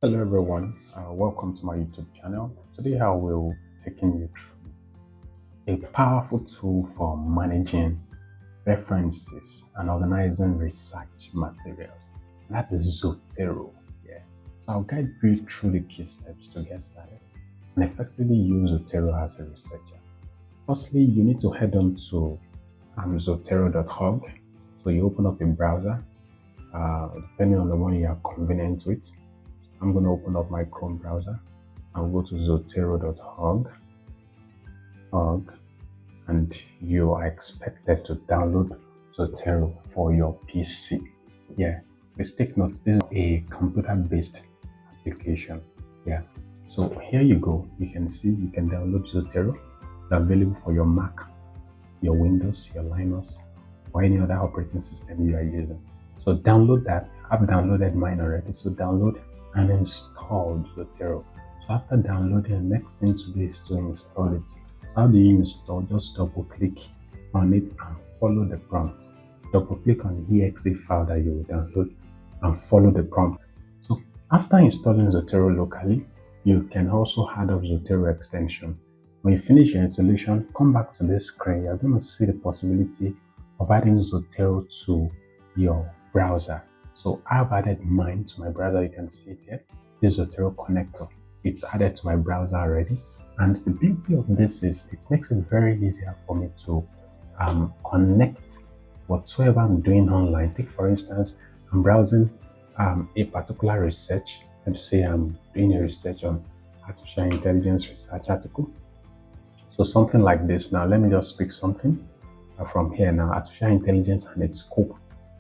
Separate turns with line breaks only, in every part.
Hello everyone, welcome to my YouTube channel. Today I will be taking you through a powerful tool for managing references and organizing research materials. That is Zotero. Yeah. So I'll guide you through the key steps to get started and effectively use Zotero as a researcher. Firstly, you need to head on to zotero.org. So you open up a browser, depending on the one you are convenient with. I'm going to open up my Chrome browser. I'll go to zotero.org and you are expected to download Zotero for your PC. Yeah, please take note, this is a computer-based application. Yeah, so here you go. You can see you can download Zotero. It's available for your Mac, your Windows, your Linux, or any other operating system you are using. So download that. I've downloaded mine already. So download and install Zotero. So after downloading, the next thing to do is to install it. So how do you install? Just double click on it and follow the prompt. Double click on the exe file that you will download and follow the prompt. So after installing Zotero locally, you can also add up Zotero extension. When you finish your installation, come back to this screen. You're going to see the possibility of adding Zotero to your browser. So I've added mine to my browser. You can see it here. This Zotero connector. It's added to my browser already. And the beauty of this is it makes it very easier for me to connect whatsoever I'm doing online. Take for instance, I'm browsing a particular research. Let's say I'm doing a research on artificial intelligence research article. So something like this. Now, let me just pick something from here now. Artificial intelligence and its scope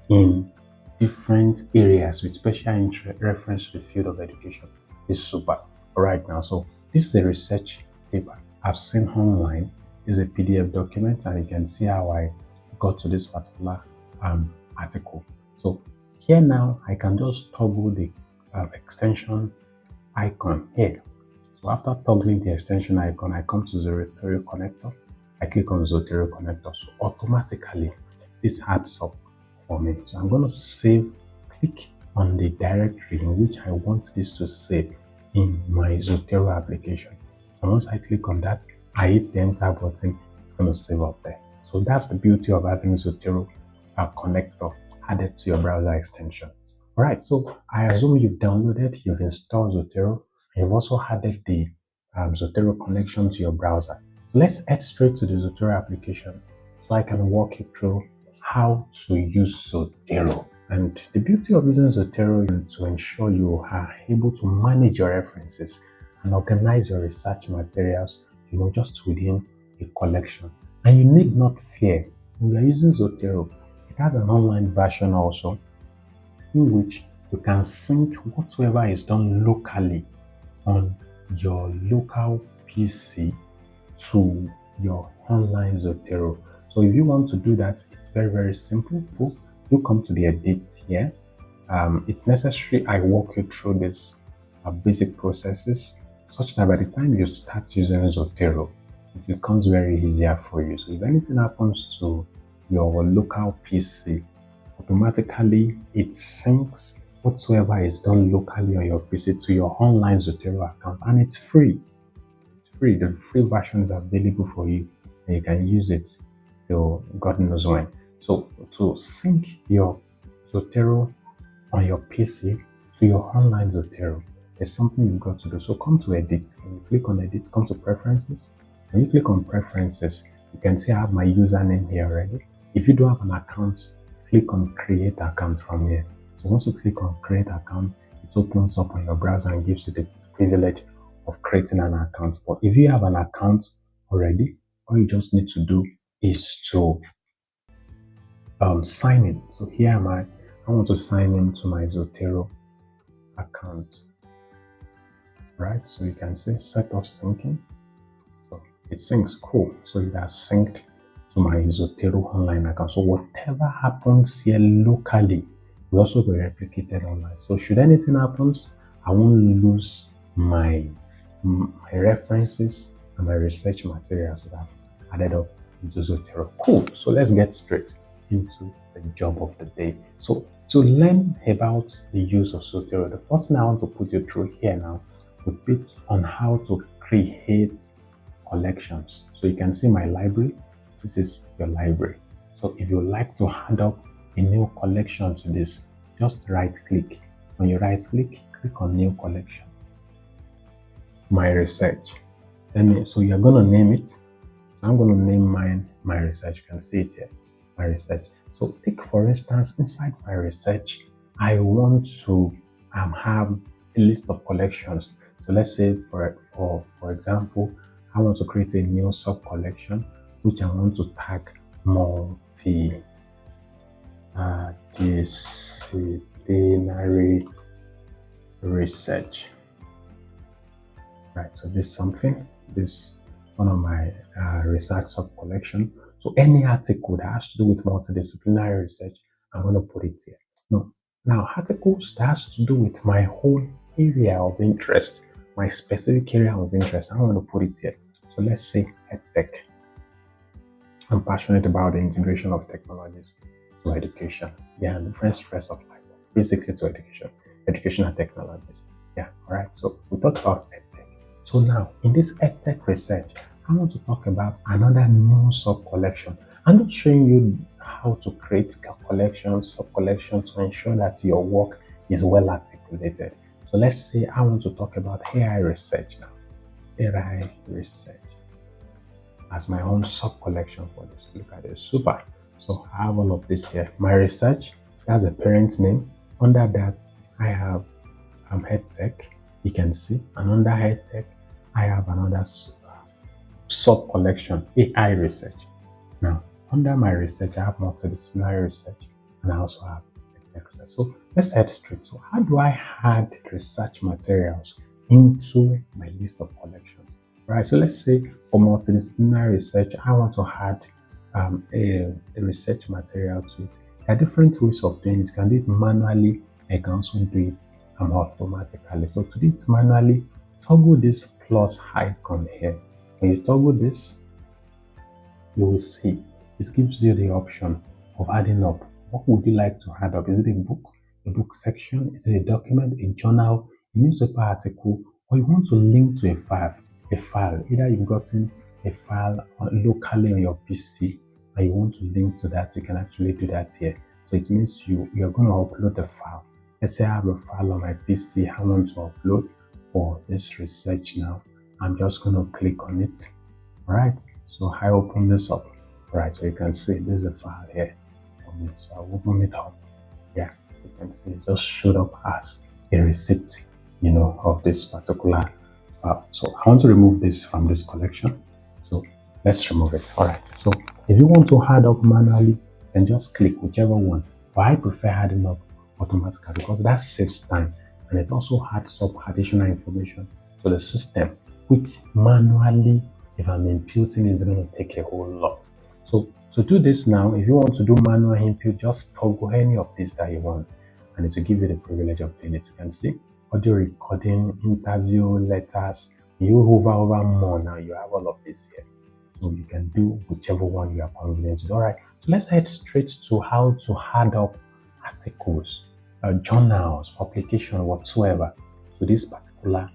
in different areas with special interest reference to the field of education is super. All right now, so this is a research paper I've seen online. This is a PDF document, and you can see how I got to this particular article. So here now, I can just toggle the extension icon here. So after toggling the extension icon, I come to the Zotero connector. I click on Zotero connector. So automatically, this adds up for me. So I'm going to click on the directory in which I want this to save in my Zotero application. And once I click on that, I hit the enter button, it's going to save up there. So that's the beauty of having Zotero connector added to your browser extension. All right, so I assume you've downloaded, you've installed Zotero, and you've also added the Zotero connection to your browser. So let's head straight to the Zotero application so I can walk you through how to use Zotero. And the beauty of using Zotero is to ensure you are able to manage your references and organize your research materials, just within a collection. And you need not fear. When you are using Zotero, it has an online version also in which you can sync whatsoever is done locally on your local PC to your online Zotero. So if you want to do that, it's very, very simple. You come to the edit here. It's necessary I walk you through this basic processes such that by the time you start using Zotero, it becomes very easier for you. So if anything happens to your local PC, automatically it syncs whatsoever is done locally on your PC to your online Zotero account, and it's free. It's free. The free version is available for you, and you can use it till God knows when. So to sync your Zotero on your PC to your online Zotero is something you've got to do. So come to edit. When you click on edit, come to preferences. When you click on preferences, you can see I have my username here already. If you don't have an account, click on create account from here. So once you click on create account, it opens up on your browser and gives you the privilege of creating an account. But if you have an account already, all you just need to do is to sign in. So here am I want to sign in to my Zotero account. Right, so you can see set up syncing. So it syncs, cool. So it has synced to my Zotero online account. So whatever happens here locally will also be replicated online. So should anything happens, I won't lose my references and my research materials that I've added up into Zotero. Cool. So let's get straight into the job of the day. So to learn about the use of Zotero, the first thing I want to put you through here now would be on how to create collections. So you can see my library. This is your library. So if you like to add up a new collection to this, just right click. When you right click, click on new collection. My research. So you're going to name it. I'm going to name mine my research. You can see it here, my research. So take for instance, inside my research, I want to have a list of collections. So let's say for example, I want to create a new sub collection which I want to tag multidisciplinary research. Right, so this is something, this one of my research sub collection. So any article that has to do with multidisciplinary research, I'm going to put it here. No, now articles that has to do with my whole area of interest, my specific area of interest, I'm going to put it here. So let's say EdTech. I'm passionate about the integration of technologies to education. Yeah, and different stress of life, basically to education and technologies. Yeah, all right. So we talked about EdTech. So now, in this EdTech research, I want to talk about another new sub-collection. I'm not showing you how to create collections, sub-collections to ensure that your work is well articulated. So let's say I want to talk about AI research now. AI research as my own sub-collection for this. Look at this, super. So I have all of this here. My research, that's a parent's name. Under that, I have EdTech. You can see, and under EdTech, I have another sub-collection, AI research. Now, under my research, I have multidisciplinary research, and I also have EdTech research. So let's head straight. So how do I add research materials into my list of collections? Right. So let's say for multidisciplinary research, I want to add a research material to it. There are different ways of doing it. You can do it manually. I can also do it automatically. So to do it manually, toggle this plus icon here. When you toggle this, you will see it gives you the option of adding up. What would you like to add up? Is it a book section? Is it a document, a journal, a newspaper article, or you want to link to a file? Either you've gotten a file locally on your PC and you want to link to that, you can actually do that here. So it means you're going to upload the file. Let's say I have a file on my PC I want to upload for this research now. I'm just going to click on it. All right, so I open this up. All right, so you can see this is a file here for me. So I open it up. Yeah, you can see it just showed up as a receipt, of this particular file. So I want to remove this from this collection. So let's remove it. All right, so if you want to add up manually, then just click whichever one. But I prefer adding up automatically because that saves time and it also adds up additional information to the system, which manually, if I'm imputing, is going to take a whole lot. So to do this now, if you want to do manual input, just toggle any of these that you want and it will give you the privilege of doing it. You can see audio recording, interview, letters. You hover over more now, you have all of this here. So you can do whichever one you are convenient with. All right, so let's head straight to how to add up articles, journals, publication, whatsoever to this particular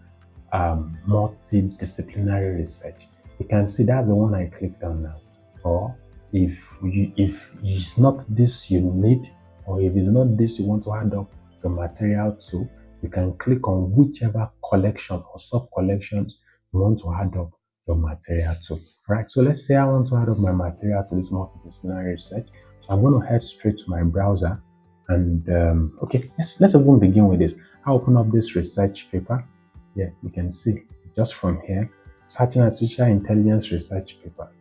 multidisciplinary research. You can see that's the one I clicked on now. Or if it's not this you need, or if it's not this you want to add up the material to, you can click on whichever collection or sub collections you want to add up your material to. All right, so let's say I want to add up my material to this multidisciplinary research. So I'm going to head straight to my browser and okay, let's even begin with this. I'll open up this research paper. Yeah, you can see just from here, searching artificial intelligence research paper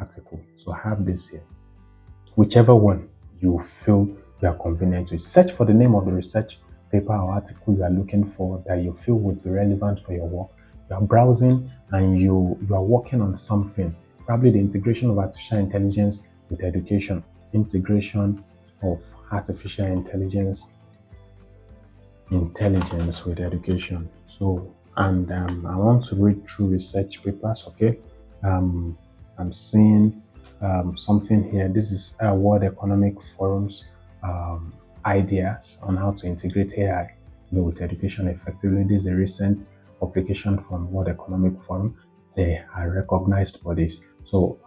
article. So I have this here. Whichever one you feel you are convenient with, search for the name of the research paper or article you are looking for that you feel would be relevant for your work. You are browsing and you are working on something, probably the integration of artificial intelligence with education, integration of artificial intelligence with education. So, and I want to read through research papers. Okay, I'm seeing something here. This is World Economic Forum's um, ideas on how to integrate AI with education effectively. This is a recent publication from World Economic Forum. They are recognized bodies. So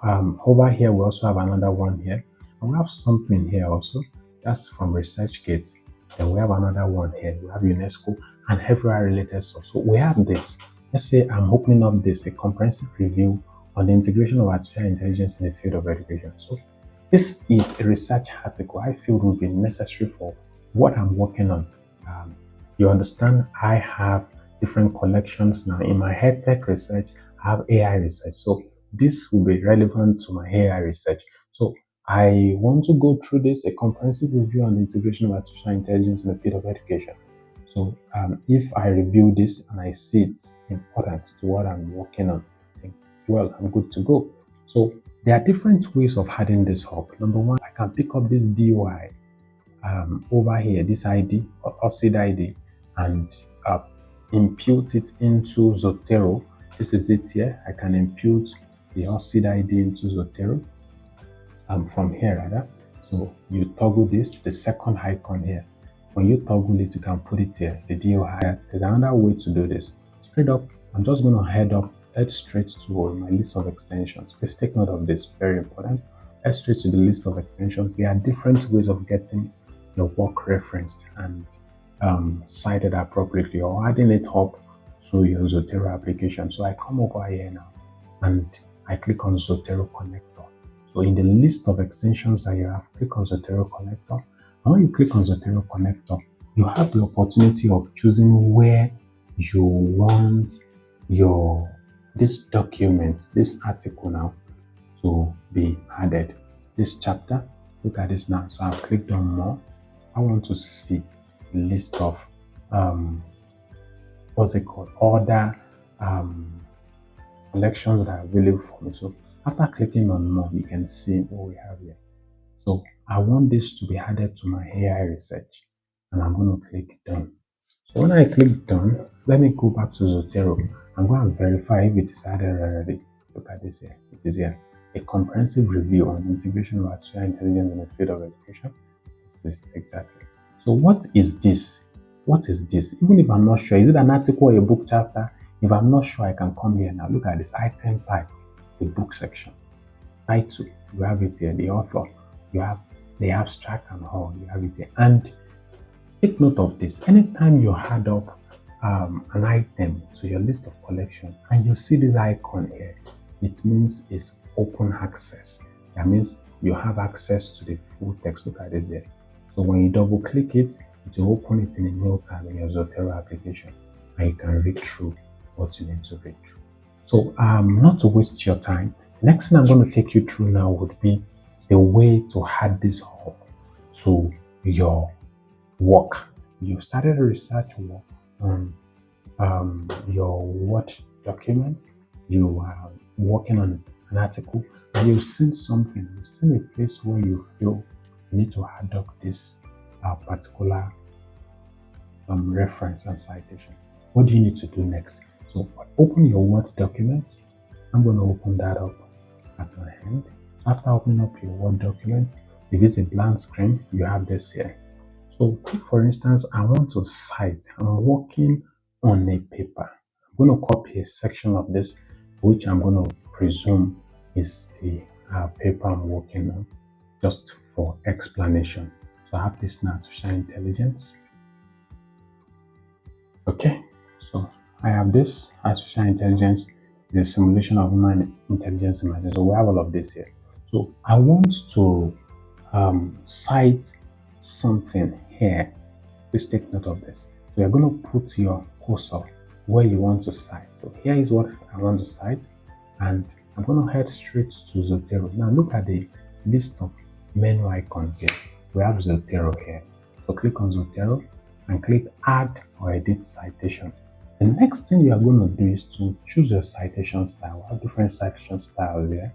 over here, we also have another one here. And we have something here also. That's from ResearchGate. Then we have another one here. We have UNESCO and everywhere related stuff. So we have this. Let's say I'm opening up this, a comprehensive review on the integration of artificial intelligence in the field of education. So this is a research article I feel will be necessary for what I'm working on. Um, you understand, I have different collections now. In my head tech research, I have AI research. So this will be relevant to my AI research. So I want to go through this, a comprehensive review on the integration of artificial intelligence in the field of education. So if I review this and I see it's important to what I'm working on, I think, well, I'm good to go. So there are different ways of adding this up. Number one, I can pick up this DOI over here, this ID, or OSID ID, and impute it into Zotero. This is it here. I can impute the OSID ID into Zotero from here, rather. So you toggle this, the second icon here. When you toggle it, you can put it here, the DOI. There's another way to do this. Straight up, I'm just going to head straight to my list of extensions. Please take note of this, very important. Head straight to the list of extensions. There are different ways of getting your work referenced and cited appropriately or adding it up to your Zotero application. So I come over here now and I click on Zotero connector. So in the list of extensions that you have, click on Zotero connector. And when you click on Zotero connector, you have the opportunity of choosing where you want your this document, this article now to be added. This chapter, look at this now. So I've clicked on more. I want to see a list of what's it called? Other collections that are available for me. So after clicking on more, you can see what we have here. So I want this to be added to my AI research, and I'm going to click done. So when I click done, let me go back to Zotero. I'm going to verify if it is added already. Look at this here. It is here. A comprehensive review on integration of artificial intelligence in the field of education. This is exactly. So what is this? What is this? Even if I'm not sure, is it an article or a book chapter? If I'm not sure, I can come here now. Look at this item type. It's a book section. Title, you have it here. The author, you have the abstract and all, you have it here. And take note of this. Anytime you add up an item to your list of collections and you see this icon here, it means it's open access. That means you have access to the full text. Look at this here. So when you double click it, it will open it in a new tab in your Zotero application and you can read through what you need to read through. So not to waste your time, next thing I'm going to take you through now would be the way to add this up to your work. You started a research work on your Word document, you are working on an article, and you've seen something, you've seen a place where you feel you need to add up this particular reference and citation. What do you need to do next? So open your Word document. I'm going to open that up at my hand. After opening up your Word document, if it's a blank screen, you have this here. So for instance, I want to cite, I'm working on a paper. I'm going to copy a section of this, which I'm going to presume is the paper I'm working on, just for explanation. So I have this in artificial intelligence. Okay, so I have this artificial intelligence, the simulation of human intelligence images. So we have all of this here. So I want to cite something here. Please take note of this. So you're going to put your cursor where you want to cite. So here is what I want to cite, and I'm going to head straight to Zotero. Now look at the list of menu icons here. We have Zotero here. So click on Zotero and click add or edit citation. The next thing you are going to do is to choose your citation style. We have different citation styles here.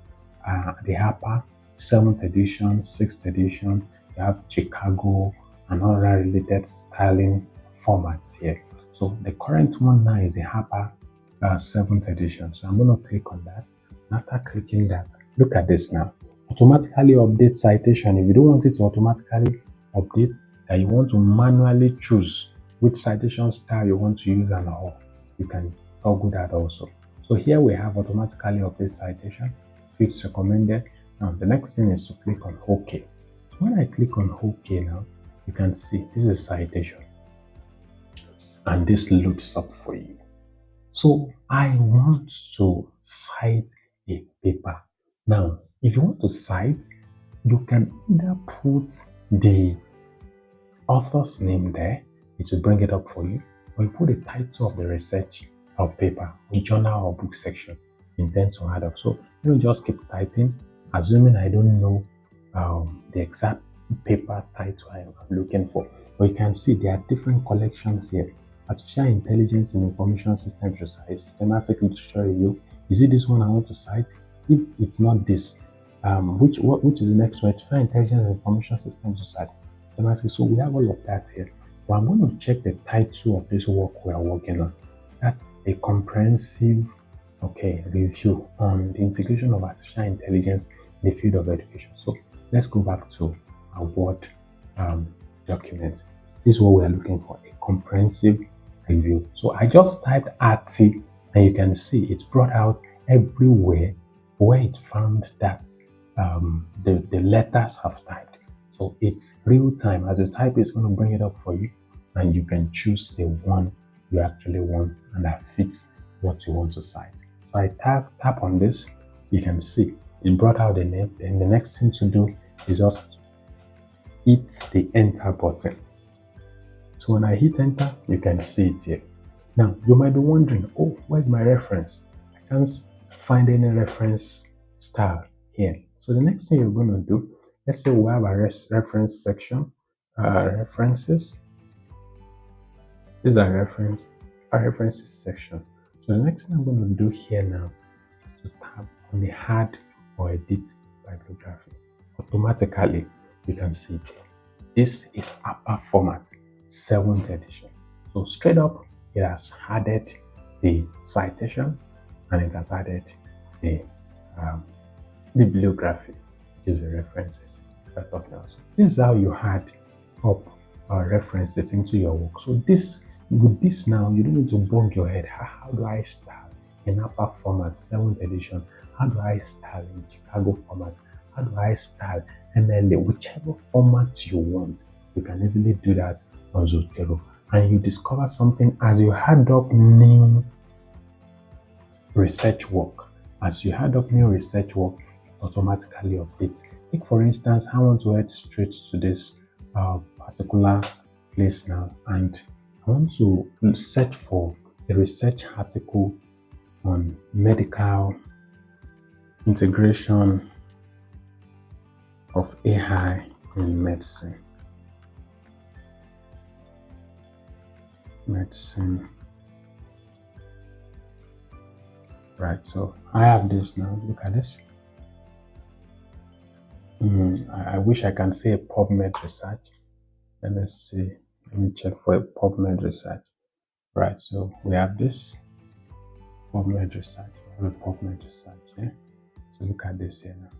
The Harper 7th edition, 6th edition, you have Chicago and other related styling formats here. So the current one now is the Harper 7th edition. So I'm going to click on that. And after clicking that, look at this now. Automatically update citation. If you don't want it to automatically update, that you want to manually choose which citation style you want to use and all, you can toggle that also. So here we have automatically update citation, fits recommended. Now the next thing is to click on OK. So when I click on OK now, you can see this is citation and this loads up for you. So I want to cite a paper. Now, if you want to cite, you can either put the author's name there, it will bring it up for you, or you put the title of the research or paper, or journal or book section you intend to add up. So let me just keep typing, assuming I don't know the exact paper title I am looking for. But you can see there are different collections here. Artificial Intelligence in Information Systems Research, Systematic Literature Review. Is it this one I want to cite? If it's not this, which is the next one? Artificial Intelligence and Information Systems Research. So we have all of that here. But I'm going to check the title of this work we are working on. That's a comprehensive, review on the integration of artificial intelligence in the field of education. So let's go back to our Word document. This is what we are looking for, a comprehensive review. So I just typed RT and you can see it's brought out everywhere where it found that the letters have typed. So it's real time. As you type, it's going to bring it up for you and you can choose the one you actually want and that fits what you want to cite. So I tap on this, you can see it brought out the name. Then the next thing to do is just hit the enter button. So when I hit enter, you can see it here. Now you might be wondering, oh, where's my reference? I can't find any reference style here. So the next thing you're going to do, let's say we have a reference section, references. This is a references section. So the next thing I'm going to do here now is to tap on the add or edit bibliography. Automatically, you can see it here. This is upper format, 7th edition. So straight up, it has added the citation and it has added the bibliography, which is the references. So this is how you add up references into your work. So with this now, you don't need to bug your head. How do I style in upper format, 7th edition? How do I style in Chicago format? How do I style MLA? Whichever format you want, you can easily do that on Zotero. And you discover something as you add up new research work. As you add up new research work, it automatically updates. Take for instance, I want to head straight to this particular place now, and I want to search for a research article on medical integration of AI in medicine. Right, so I have this now. Look at this. I wish I can say a PubMed research. Let me see. Let me check for a PubMed research. Right, so we have this PubMed research. We have a PubMed research. Yeah? So look at this here now.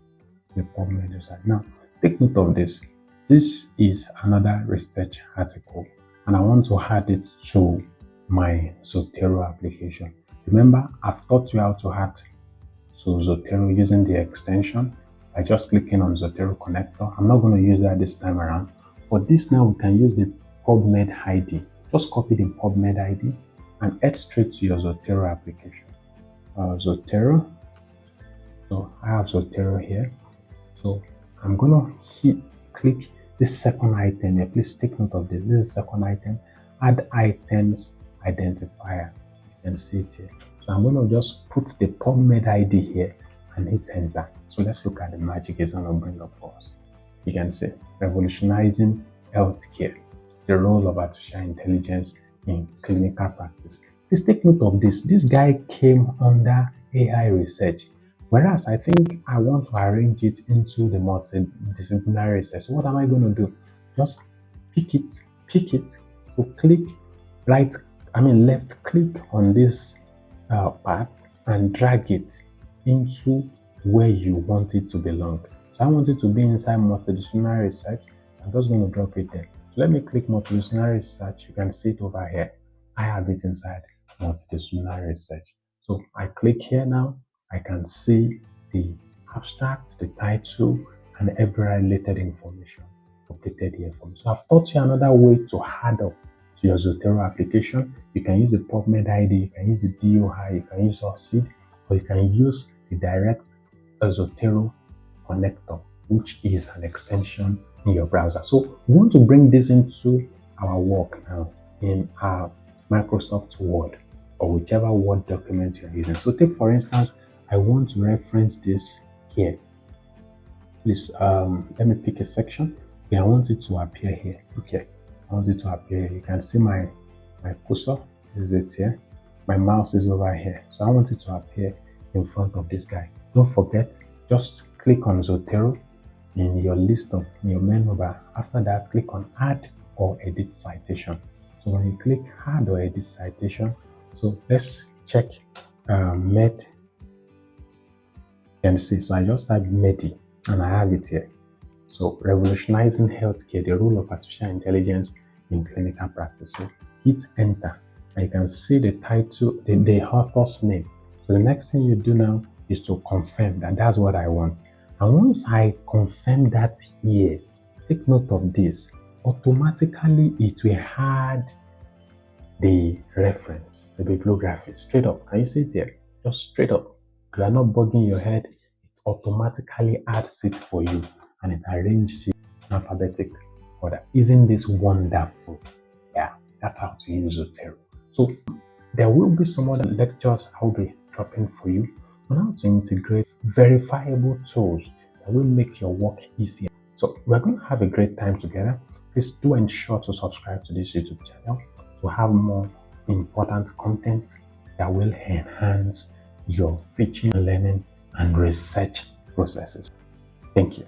The PubMed research. Now, take note of this. This is another research article, and I want to add it to my Zotero application. Remember, I've taught you how to add to Zotero using the extension by just clicking on Zotero connector. I'm not going to use that this time around. For this now, we can use the PubMed ID. Just copy the PubMed ID and head straight to your Zotero application. Zotero. So I have Zotero here. So I'm going to click this second item here. Please take note of this. This is the second item. Add items identifier. You can see it here. So I'm going to just put the PubMed ID here and hit enter. So let's look at the magic it's going to bring up for us. You can see revolutionizing healthcare, the role of artificial intelligence in clinical practice. Please take note of this. This guy came under AI research, whereas I think I want to arrange it into the multidisciplinary research. So what am I going to do? Just pick it. So left click on this part and drag it into where you want it to belong. So So I want it to be inside multidisciplinary research. So I'm just going to drop it there. So let me click multidisciplinary research. You can see it over here. I have it inside multidisciplinary research. So I click here now. I can see the abstract, the title, and every related information updated here for me. So I've taught you another way to add up to your Zotero application. You can use the PubMed ID, you can use the DOI, you can use ORCID, or you can use the direct Zotero connector, which is an extension in your browser. So we want to bring this into our work now in our Microsoft Word or whichever Word document you're using. So take for instance, I want to reference this here. Please let me pick a section. Okay, I want it to appear here. Okay, I want it to appear here. You can see my cursor. This is it here. My mouse is over here. So I want it to appear in front of this guy. Don't forget, just click on Zotero in your list of your menu bar. After that, click on Add or Edit Citation. So when you click Add or Edit Citation, so let's check Med. You can see, so I just type Medi and I have it here. So revolutionizing healthcare, the role of artificial intelligence in clinical practice. So hit enter and you can see the title, the author's name. So the next thing you do now is to confirm that that's what I want. And once I confirm that here, take note of this, automatically it will add the reference, the bibliography straight up. Can you see it here? Just straight up. You are not bugging your head. It automatically adds it for you and it arranges it in alphabetic order. Isn't this wonderful? Yeah, that's how to use Zotero. So there will be some other lectures I'll be dropping for you on how to integrate verifiable tools that will make your work easier. So we're going to have a great time together. Please do ensure to subscribe to this YouTube channel to have more important content that will enhance your teaching, learning, and research processes. Thank you.